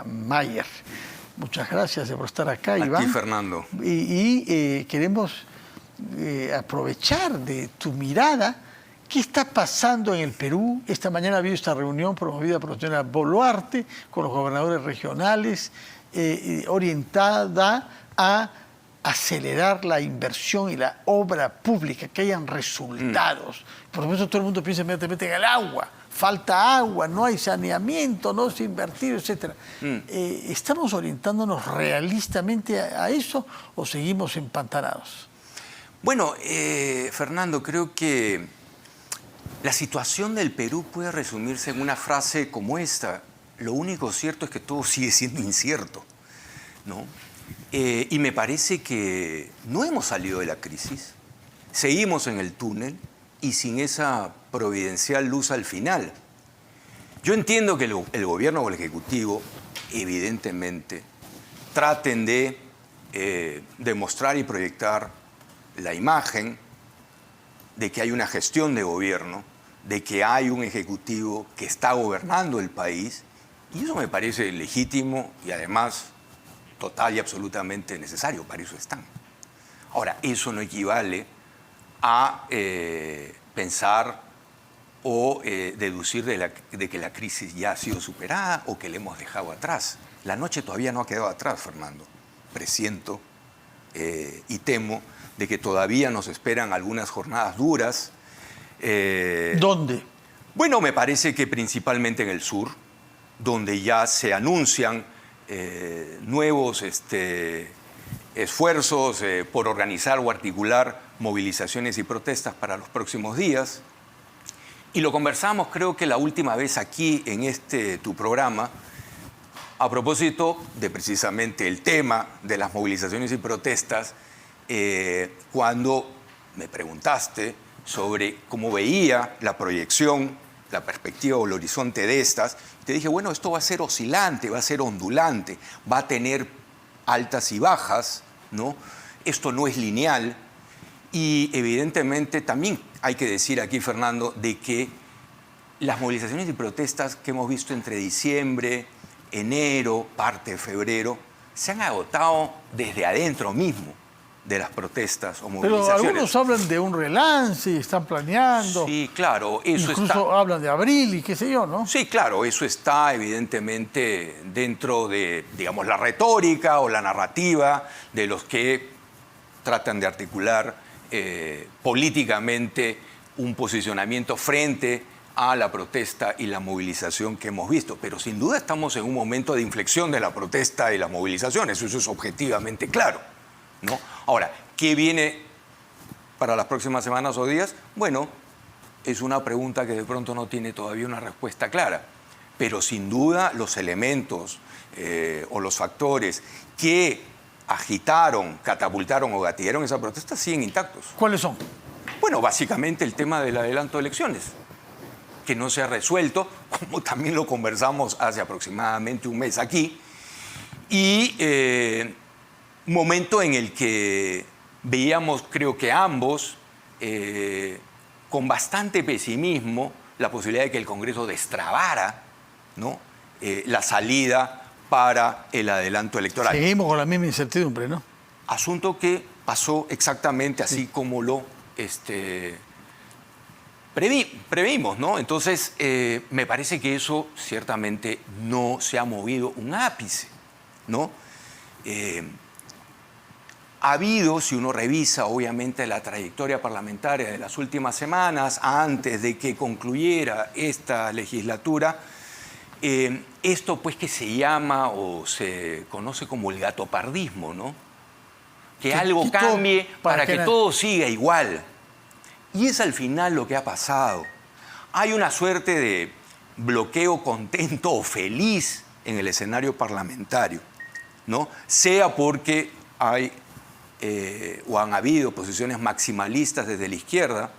Mayer. Muchas gracias por estar acá, Iván. Iván. A ti, Fernando. Queremos aprovechar de tu mirada. ¿Qué está pasando en el Perú? Esta mañana ha habido esta reunión promovida por la señora Boluarte con los gobernadores regionales, orientada a acelerar la inversión y la obra pública, que hayan resultados. Por supuesto, todo el mundo piensa inmediatamente en el agua. Falta agua, no hay saneamiento, no se ha invertido, etc. ¿Estamos orientándonos realistamente a eso o seguimos empantanados? Bueno, Fernando, creo que la situación del Perú puede resumirse en una frase como esta: lo único cierto es que todo sigue siendo incierto, ¿no? Y me parece que no hemos salido de la crisis, seguimos en el túnel y sin esa providencial luz al final. Yo entiendo que el gobierno o el Ejecutivo, evidentemente, traten de demostrar y proyectar la imagen de que hay una gestión de gobierno, de que hay un Ejecutivo que está gobernando el país, y eso me parece legítimo y además total y absolutamente necesario, para eso están. Ahora, eso no equivale a pensar o deducir de que la crisis ya ha sido superada o que la hemos dejado atrás. La noche todavía no ha quedado atrás, Fernando. Presiento y temo de que todavía nos esperan algunas jornadas duras. ¿Dónde? Bueno, me parece que principalmente en el sur, donde ya se anuncian nuevos esfuerzos por organizar o articular movilizaciones y protestas para los próximos días. Y lo conversamos, creo que la última vez aquí en tu programa, a propósito de precisamente el tema de las movilizaciones y protestas, cuando me preguntaste sobre cómo veía la proyección, la perspectiva o el horizonte de estas, te dije, bueno, esto va a ser oscilante, va a ser ondulante, va a tener altas y bajas, ¿no? Esto no es lineal. Y evidentemente también hay que decir aquí, Fernando, de que las movilizaciones y protestas que hemos visto entre diciembre, enero, parte de febrero, se han agotado desde adentro mismo de las protestas o movilizaciones. Pero algunos hablan de un relance y están planeando. Sí, claro, eso incluso está. Hablan de abril y qué sé yo, ¿no? Sí, claro, eso está evidentemente dentro de, digamos, la retórica o la narrativa de los que tratan de articular políticamente un posicionamiento frente a la protesta y la movilización que hemos visto. Pero sin duda estamos en un momento de inflexión de la protesta y la movilización, eso es objetivamente claro, ¿no? Ahora, ¿qué viene para las próximas semanas o días? Bueno, es una pregunta que de pronto no tiene todavía una respuesta clara, pero sin duda los elementos o los factores que agitaron, catapultaron o gatillaron esa protesta siguen intactos. ¿Cuáles son? Bueno, básicamente el tema del adelanto de elecciones, que no se ha resuelto, como también lo conversamos hace aproximadamente un mes aquí, y momento en el que veíamos, creo que ambos, con bastante pesimismo, la posibilidad de que el Congreso destrabara, ¿no?, la salida para el adelanto electoral. Seguimos con la misma incertidumbre, ¿no? Asunto que pasó exactamente así como lo previmos, ¿no? Entonces, me parece que eso ciertamente no se ha movido un ápice, ¿no? Ha habido, si uno revisa obviamente la trayectoria parlamentaria de las últimas semanas, antes de que concluyera esta legislatura, esto pues que se llama o se conoce como el gatopardismo, ¿no? Que algo cambie para que todo siga igual. Y es al final lo que ha pasado. Hay una suerte de bloqueo contento o feliz en el escenario parlamentario, ¿no? Sea porque hay o han habido posiciones maximalistas desde la izquierda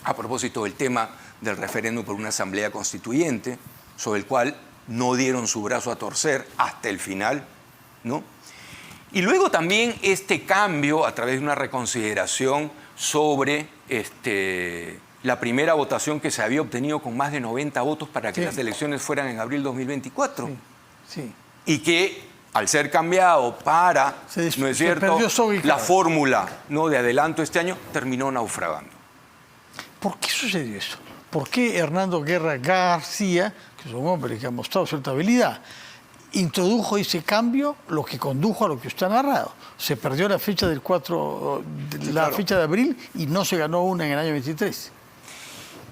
a propósito del tema del referéndum por una asamblea constituyente, sobre el cual no dieron su brazo a torcer hasta el final, ¿no? Y luego también este cambio a través de una reconsideración sobre la primera votación que se había obtenido con más de 90 votos para que las elecciones fueran en abril 2024. Sí. y que al ser cambiado para, ¿no es cierto?, la fórmula, ¿no?, de adelanto este año, terminó naufragando. ¿Por qué sucedió eso? ¿Por qué Hernando Guerra García, que es un hombre que ha mostrado cierta habilidad, introdujo ese cambio, lo que condujo a lo que usted ha narrado? Se perdió la fecha del 4, fecha de abril, y no se ganó una en el año 23.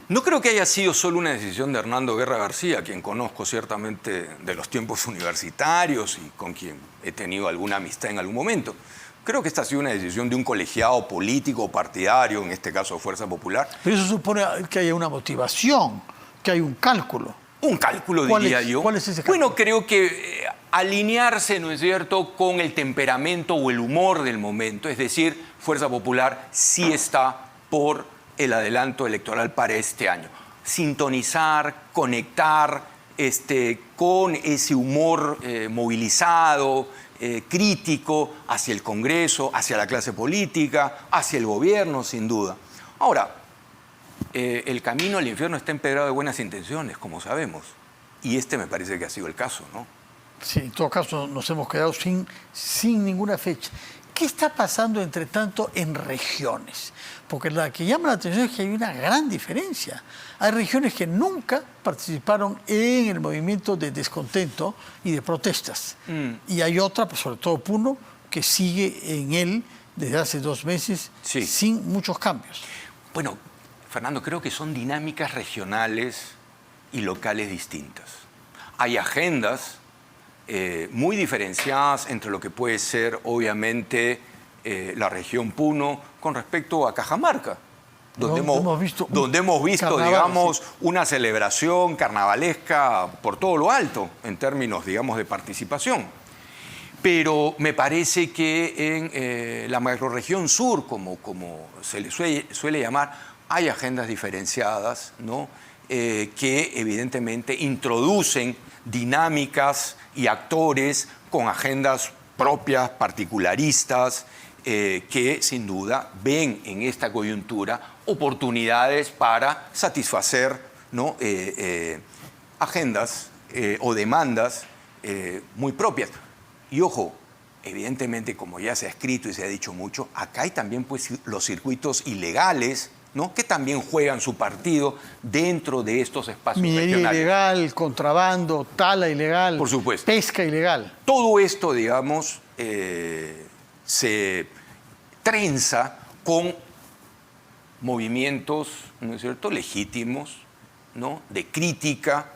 No creo que haya sido solo una decisión de Hernando Guerra García, quien conozco ciertamente de los tiempos universitarios y con quien he tenido alguna amistad en algún momento. Creo que esta ha sido una decisión de un colegiado político, partidario, en este caso Fuerza Popular. Pero eso supone que haya una motivación, que hay un cálculo. Un cálculo, diría yo. ¿Cuál es ese cálculo? Bueno, creo que alinearse, ¿no es cierto?, con el temperamento o el humor del momento. Es decir, Fuerza Popular sí está por el adelanto electoral para este año. Sintonizar, conectar con ese humor movilizado, crítico hacia el Congreso, hacia la clase política, hacia el gobierno, sin duda. Ahora, el camino al infierno está empedrado de buenas intenciones, como sabemos. Y me parece que ha sido el caso, ¿no? Sí, en todo caso nos hemos quedado sin ninguna fecha. ¿Qué está pasando, entre tanto, en regiones? Porque la que llama la atención es que hay una gran diferencia. Hay regiones que nunca participaron en el movimiento de descontento y de protestas. Y hay otra, pues sobre todo Puno, que sigue en él desde hace 2 meses sin muchos cambios. Bueno, Fernando, creo que son dinámicas regionales y locales distintas. Hay agendas muy diferenciadas entre lo que puede ser, obviamente, la región Puno con respecto a Cajamarca, donde hemos visto, digamos, una celebración carnavalesca por todo lo alto en términos, digamos, de participación. Pero me parece que en la macrorregión sur, como se le suele llamar, hay agendas diferenciadas, ¿no?, que evidentemente introducen dinámicas y actores con agendas propias, particularistas, que sin duda ven en esta coyuntura oportunidades para satisfacer, ¿no?, agendas o demandas muy propias. Y ojo, evidentemente, como ya se ha escrito y se ha dicho mucho, acá hay también, pues, los circuitos ilegales, ¿no?, que también juegan su partido dentro de estos espacios regionales. Minería ilegal, contrabando, tala ilegal, por supuesto, pesca ilegal. Todo esto, digamos, se trenza con movimientos, ¿no es cierto?, legítimos, ¿no?, de crítica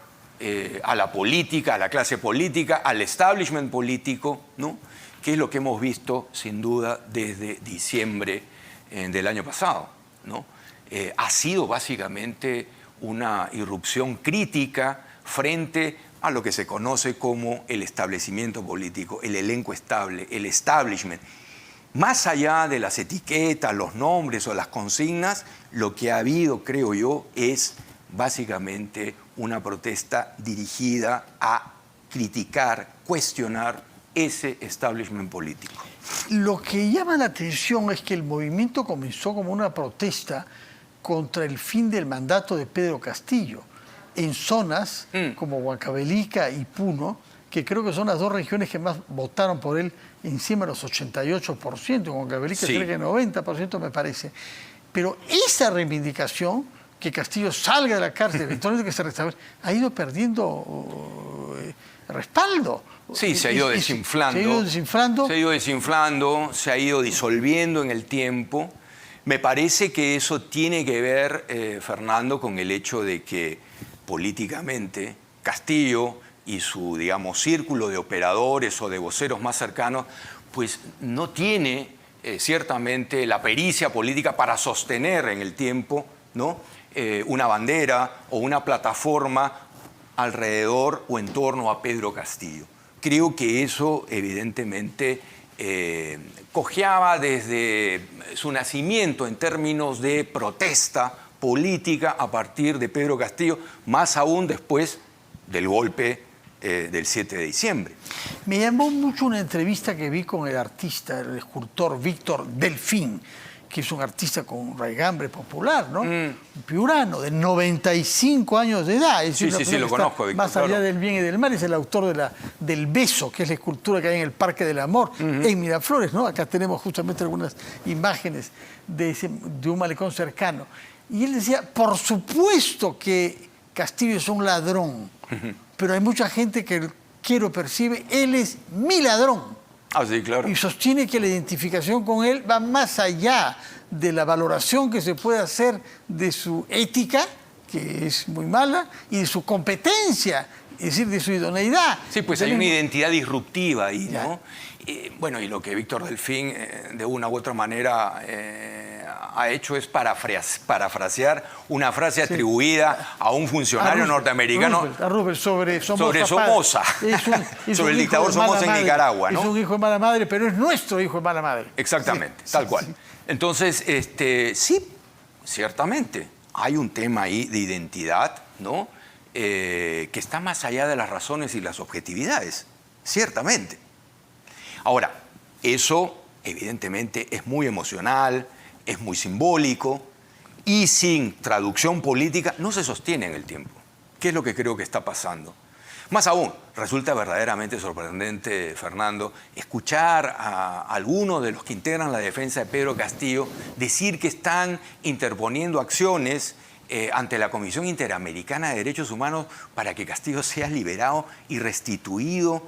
a la política, a la clase política, al establishment político, ¿no?, que es lo que hemos visto, sin duda, desde diciembre del año pasado, ¿no? Ha sido básicamente una irrupción crítica frente a lo que se conoce como el establecimiento político, el elenco estable, el establishment. Más allá de las etiquetas, los nombres o las consignas, lo que ha habido, creo yo, es básicamente una protesta dirigida a criticar, cuestionar ese establishment político. Lo que llama la atención es que el movimiento comenzó como una protesta contra el fin del mandato de Pedro Castillo en zonas como Huancavelica y Puno, que creo que son las 2 regiones que más votaron por él, encima de los 88%, Huancavelica cerca de 90% me parece. Pero esa reivindicación, que Castillo salga de la cárcel, eventualmente que se restablezca, ha ido perdiendo respaldo. Sí, se ha ido desinflando. Se ha ido desinflando. Se ha ido desinflando, se ha ido disolviendo en el tiempo. Me parece que eso tiene que ver, Fernando, con el hecho de que políticamente Castillo y su, digamos, círculo de operadores o de voceros más cercanos, pues no tiene ciertamente la pericia política para sostener en el tiempo, ¿no?, una bandera o una plataforma alrededor o en torno a Pedro Castillo. Creo que eso evidentemente cojeaba desde su nacimiento en términos de protesta política a partir de Pedro Castillo, más aún después del golpe del 7 de diciembre. Me llamó mucho una entrevista que vi con el artista, el escultor Víctor Delfín, que es un artista con raigambre popular, ¿no? Un piurano de 95 años de edad. Es decir, Sí, una sí, persona lo que está conozco, Víctor, más allá claro. del bien y del mal, es el autor del Beso, que es la escultura que hay en el Parque del Amor, en Miraflores, ¿no? Acá tenemos justamente algunas imágenes de un malecón cercano. Y él decía, por supuesto que Castillo es un ladrón, pero hay mucha gente que quiero percibe, él es mi ladrón. Ah, sí, claro. Y sostiene que la identificación con él va más allá de la valoración que se puede hacer de su ética, que es muy mala, y de su competencia, es decir, de su idoneidad. Sí, pues hay una Tenemos- identidad disruptiva ahí, Ya. ¿no? Bueno, y lo que Víctor Delfín, de una u otra manera, ha hecho es parafrasear una frase atribuida a un funcionario norteamericano A Roosevelt sobre Somoza. sobre padre. Somoza, Es sobre un el hijo dictador de mala Somoza en madre. Nicaragua, ¿no? Es un hijo de mala madre, pero es nuestro hijo de mala madre. Exactamente, Sí, tal sí, cual. sí. Entonces, sí, ciertamente, hay un tema ahí de identidad, ¿no? Que está más allá de las razones y las objetividades, ciertamente. Ahora, eso evidentemente es muy emocional, es muy simbólico y sin traducción política no se sostiene en el tiempo. ¿Qué es lo que creo que está pasando? Más aún, resulta verdaderamente sorprendente, Fernando, escuchar a algunos de los que integran la defensa de Pedro Castillo decir que están interponiendo acciones ante la Comisión Interamericana de Derechos Humanos para que Castillo sea liberado y restituido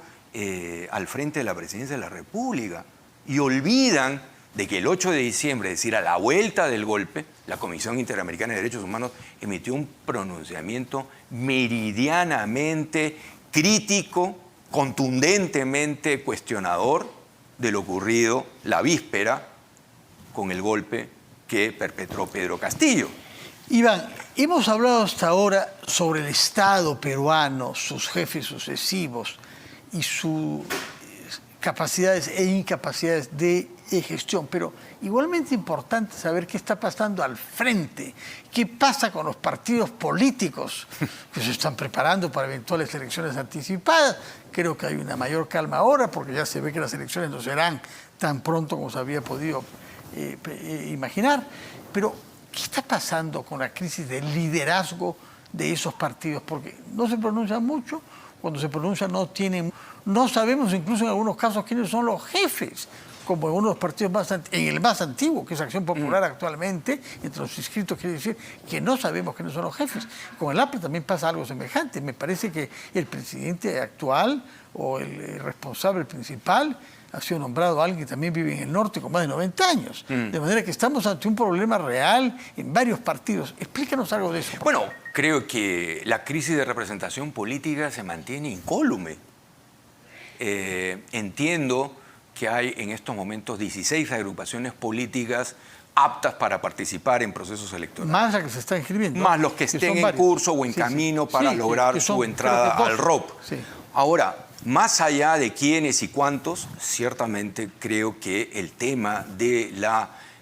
al frente de la Presidencia de la República. Y olvidan de que el 8 de diciembre, es decir, a la vuelta del golpe, la Comisión Interamericana de Derechos Humanos emitió un pronunciamiento meridianamente crítico, contundentemente cuestionador de lo ocurrido la víspera con el golpe que perpetró Pedro Castillo. Iván, hemos hablado hasta ahora sobre el Estado peruano, sus jefes sucesivos y sus capacidades e incapacidades de gestión, pero igualmente importante saber qué está pasando al frente, qué pasa con los partidos políticos que se están preparando para eventuales elecciones anticipadas. Creo que hay una mayor calma ahora porque ya se ve que las elecciones no serán tan pronto como se había podido imaginar, pero ¿qué está pasando con la crisis del liderazgo de esos partidos? Porque no se pronuncia mucho, cuando se pronuncia no sabemos incluso en algunos casos quiénes son los jefes, como en uno de los partidos en el más antiguo, que es Acción Popular actualmente, entre los inscritos quiere decir que no sabemos quiénes son los jefes. Con el APRA también pasa algo semejante. Me parece que el presidente actual o el responsable principal ha sido nombrado alguien que también vive en el norte con más de 90 años. De manera que estamos ante un problema real en varios partidos. Explícanos algo de eso. Bueno, creo que la crisis de representación política se mantiene incólume. Entiendo que hay en estos momentos 16 agrupaciones políticas aptas para participar en procesos electorales. Más las que se están inscribiendo. Más los que estén en curso o en camino para lograr su entrada al ROP. Sí. Ahora, más allá de quiénes y cuántos, ciertamente creo que el tema de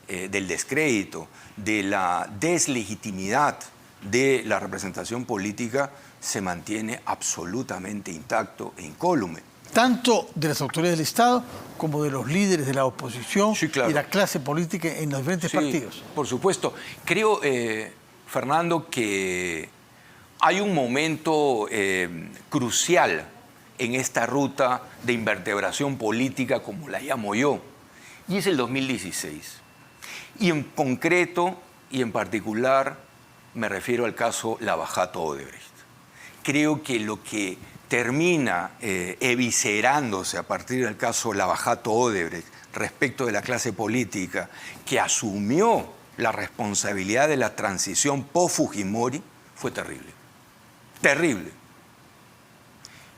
del descrédito, de la deslegitimidad de la representación política se mantiene absolutamente intacto e incólume. Tanto de las autoridades del Estado como de los líderes de la oposición Sí, claro. y la clase política en los diferentes partidos. Por supuesto. Creo, Fernando, que hay un momento crucial en esta ruta de invertebración política, como la llamo yo, y es el 2016. Y en concreto y en particular me refiero al caso Lavajato Odebrecht. Creo que lo que termina eviscerándose a partir del caso Lavajato Odebrecht respecto de la clase política que asumió la responsabilidad de la transición post-Fujimori fue terrible. Terrible.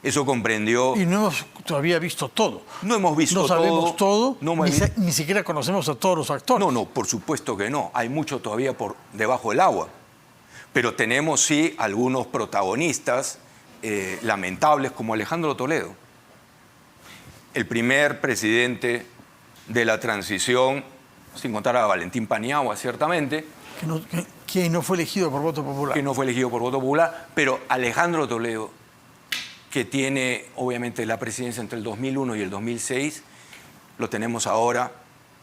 Eso comprendió... Y no hemos todavía visto todo. No hemos visto todo. No sabemos todo, No ni siquiera conocemos a todos los actores. No, por supuesto que no. Hay mucho todavía por debajo del agua. Pero tenemos sí algunos protagonistas lamentables como Alejandro Toledo, el primer presidente de la transición, sin contar a Valentín Paniagua, ciertamente. Que no fue elegido por voto popular. Que no fue elegido por voto popular, pero Alejandro Toledo, que tiene obviamente la presidencia entre el 2001 y el 2006, lo tenemos ahora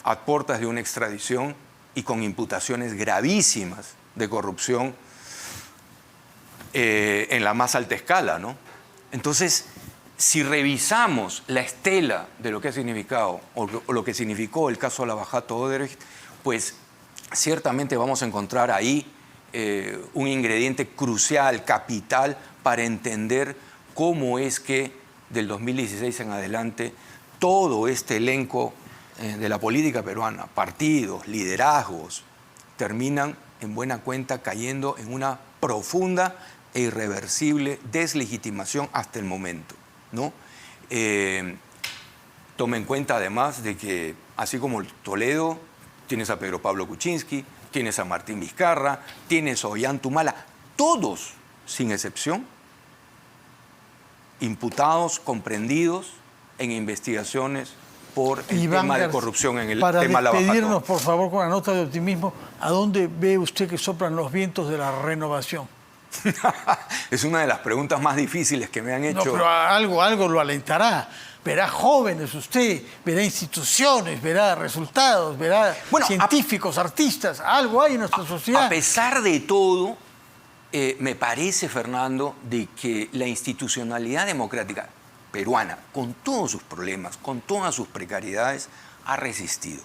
a puertas de una extradición y con imputaciones gravísimas de corrupción en la más alta escala, ¿no? Entonces, si revisamos la estela de lo que ha significado o lo que significó el caso Lavajato Odebrecht, pues ciertamente vamos a encontrar ahí un ingrediente crucial, capital, para entender cómo es que del 2016 en adelante todo este elenco de la política peruana, partidos, liderazgos, terminan en buena cuenta cayendo en una profunda e irreversible deslegitimación hasta el momento, ¿no? Toma en cuenta además de que, así como Toledo, tienes a Pedro Pablo Kuczynski, tienes a Martín Vizcarra, tienes a Ollanta, todos, sin excepción, imputados, comprendidos en investigaciones por el tema de corrupción en el tema Lavajato. Para despedirnos, por favor, con una nota de optimismo, ¿a dónde ve usted que soplan los vientos de la renovación? Es una de las preguntas más difíciles que me han hecho. No, pero algo lo alentará. Verá jóvenes usted, verá instituciones, verá resultados, verá científicos, artistas. Algo hay en nuestra sociedad. A pesar de todo, me parece, Fernando, de que la institucionalidad democrática peruana, con todos sus problemas, con todas sus precariedades, ha resistido.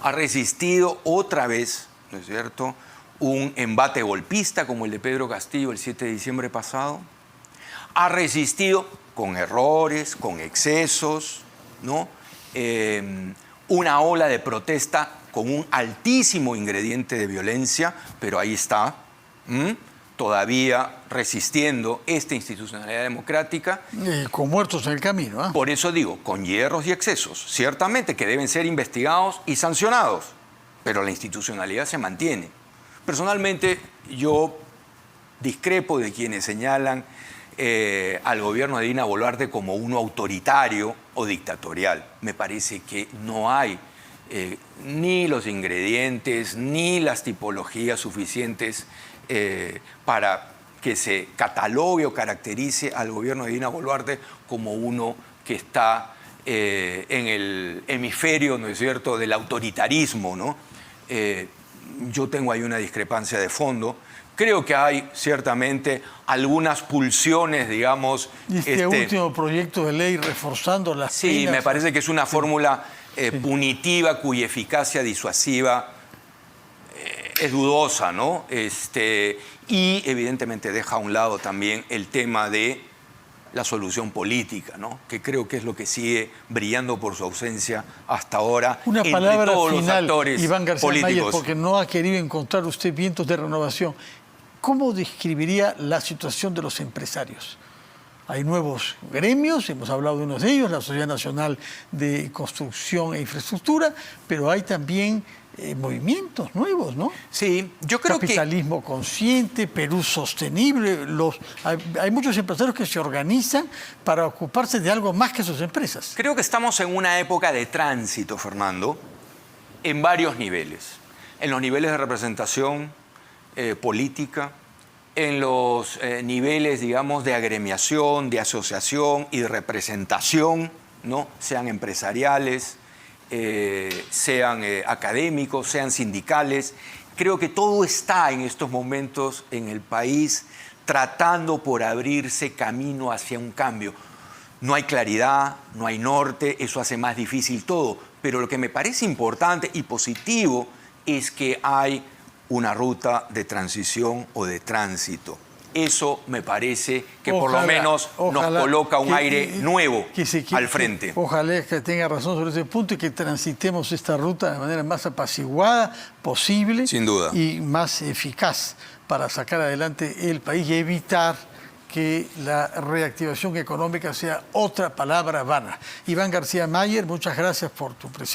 Ha resistido otra vez, ¿no es cierto?, un embate golpista como el de Pedro Castillo el 7 de diciembre pasado. Ha resistido con errores, con excesos, ¿no? Una ola de protesta con un altísimo ingrediente de violencia, pero ahí está, todavía resistiendo esta institucionalidad democrática. Con muertos en el camino, ¿eh? Por eso digo, con hierros y excesos, ciertamente que deben ser investigados y sancionados, pero la institucionalidad se mantiene. Personalmente, yo discrepo de quienes señalan al gobierno de Dina Boluarte como uno autoritario o dictatorial. Me parece que no hay ni los ingredientes ni las tipologías suficientes para que se catalogue o caracterice al gobierno de Dina Boluarte como uno que está en el hemisferio, ¿no es cierto?, del autoritarismo, ¿no? Yo tengo ahí una discrepancia de fondo. Creo que hay ciertamente algunas pulsiones, digamos... Y este último proyecto de ley reforzando las penas. Sí, me parece que es una fórmula punitiva cuya eficacia disuasiva es dudosa, ¿no? Y evidentemente deja a un lado también el tema de la solución política, ¿no? Que creo que es lo que sigue brillando por su ausencia hasta ahora. Una palabra todos final, los actores Iván García políticos. Mayer, porque no ha querido encontrar usted vientos de renovación. ¿Cómo describiría la situación de los empresarios? Hay nuevos gremios, hemos hablado de uno de ellos, la Sociedad Nacional de Construcción e Infraestructura, pero hay también movimientos nuevos, ¿no? Sí, yo creo que... Capitalismo consciente, Perú sostenible. Hay muchos empresarios que se organizan para ocuparse de algo más que sus empresas. Creo que estamos en una época de tránsito, Fernando, en varios niveles. En los niveles de representación política, en los niveles, digamos, de agremiación, de asociación y de representación, ¿no? Sean empresariales, sean académicos, sean sindicales. Creo que todo está en estos momentos en el país tratando por abrirse camino hacia un cambio. No hay claridad, no hay norte, eso hace más difícil todo. Pero lo que me parece importante y positivo es que hay una ruta de transición o de tránsito. Eso me parece que por lo menos nos coloca un aire nuevo al frente. Ojalá que tenga razón sobre ese punto y que transitemos esta ruta de manera más apaciguada posible. Sin duda. Y más eficaz para sacar adelante el país y evitar que la reactivación económica sea otra palabra vana. Iván García Mayer, muchas gracias por tu presencia.